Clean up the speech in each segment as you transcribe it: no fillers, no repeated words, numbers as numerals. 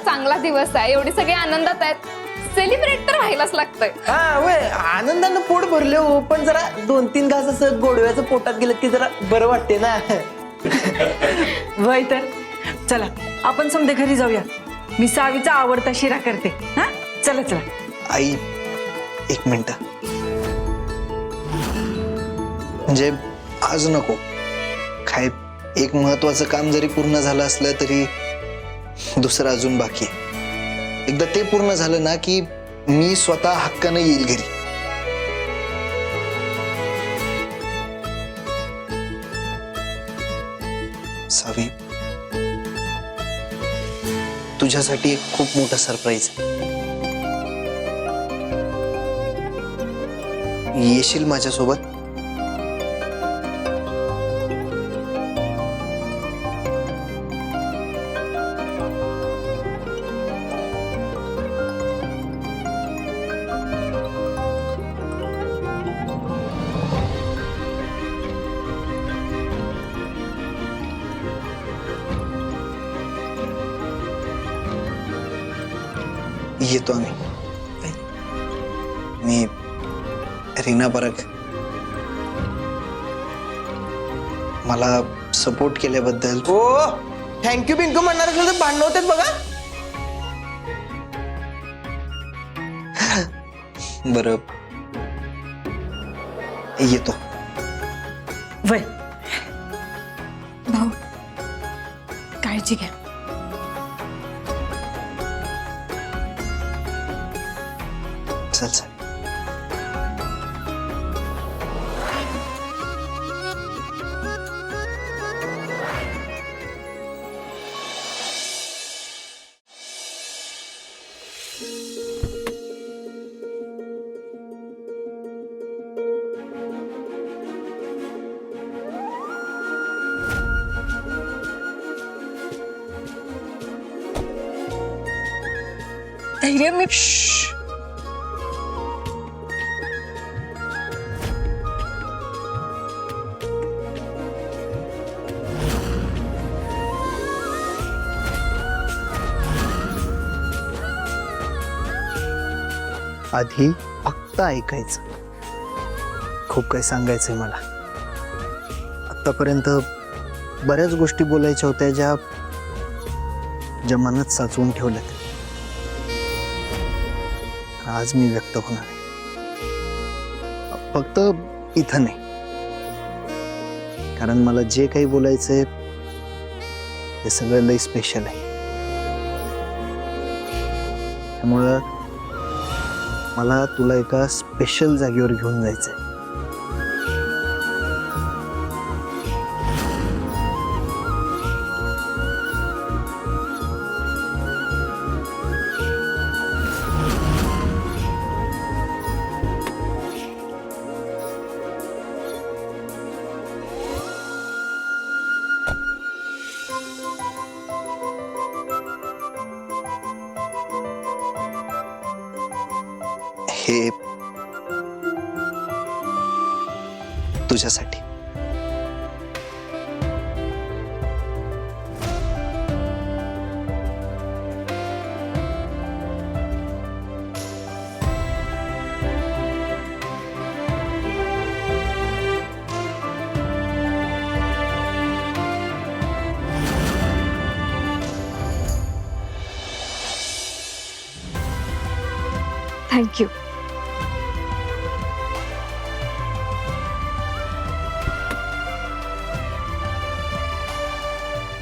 चांगला दिवस आहे, एवढे सगळे आनंदात आहेत, सेलिब्रेट तर व्हायलाच लागतंय. हा वय आनंदानं पोट भरले हो, पण जरा 2-3 घास असं गोडव्याचं पोटात गेलं की जरा बरं वाटते ना. वय तर चला आपण समजे घरी जाऊया. मी सावीचा आवडता शिरा करते. हा चला चला. आई 1 मिनिट, म्हणजे आज नको. काय एक महत्वाचं काम जरी पूर्ण झालं असलं तरी दुसरं अजून बाकी आहे. एकदा ते पूर्ण झालं ना की मी स्वतः हक्कानं येईल घरी. सावी, तुझ्यासाठी एक खूप मोठा सरप्राईज आहे. येशील माझ्यासोबत? येतो आम्ही. मी रीना परक, मला सपोर्ट केल्याबद्दल. हो थँक्यू बिंकू म्हणणार असलं तर भांडण होतात बघा. बरं येतो. वय भाऊ काळजी घ्या. चल चल. धैर्य मी आधी फक्त ऐकायचं. खूप काही सांगायचंय मला. आतापर्यंत बऱ्याच गोष्टी बोलायच्या होत्या ज्या मनात साचवून ठेवल्यात. आज मी व्यक्त होणार आहे. फक्त इथं नाही, कारण मला जे काही बोलायचंय ते सगळं लई स्पेशल आहे. त्यामुळं मला तुला एका स्पेशल जागेवर घेऊन जायचंय. हे तुझ्यासाठी. थँक्यू.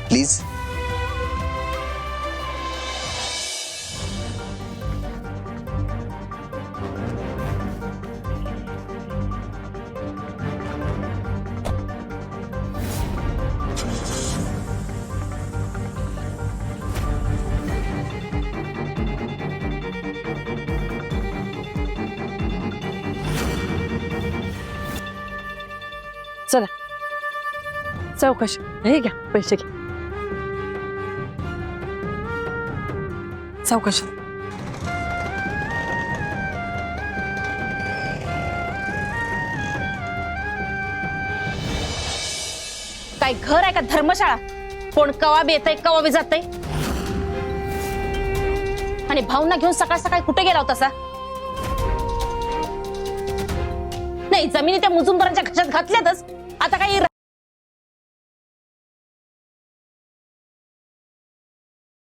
प्लीज. चला चौकशी. हे घ्या पैसे घ्या. चौकशी. काय घर आहे का धर्मशाळा? कोण कवा बी येतंय कवा बी जातंय. आणि भाऊंना घेऊन सकाळ सकाळी कुठे गेला होता सा? नाही, जमिनी त्या मुजुमदारांच्या खिशात घातल्यातच. आता काही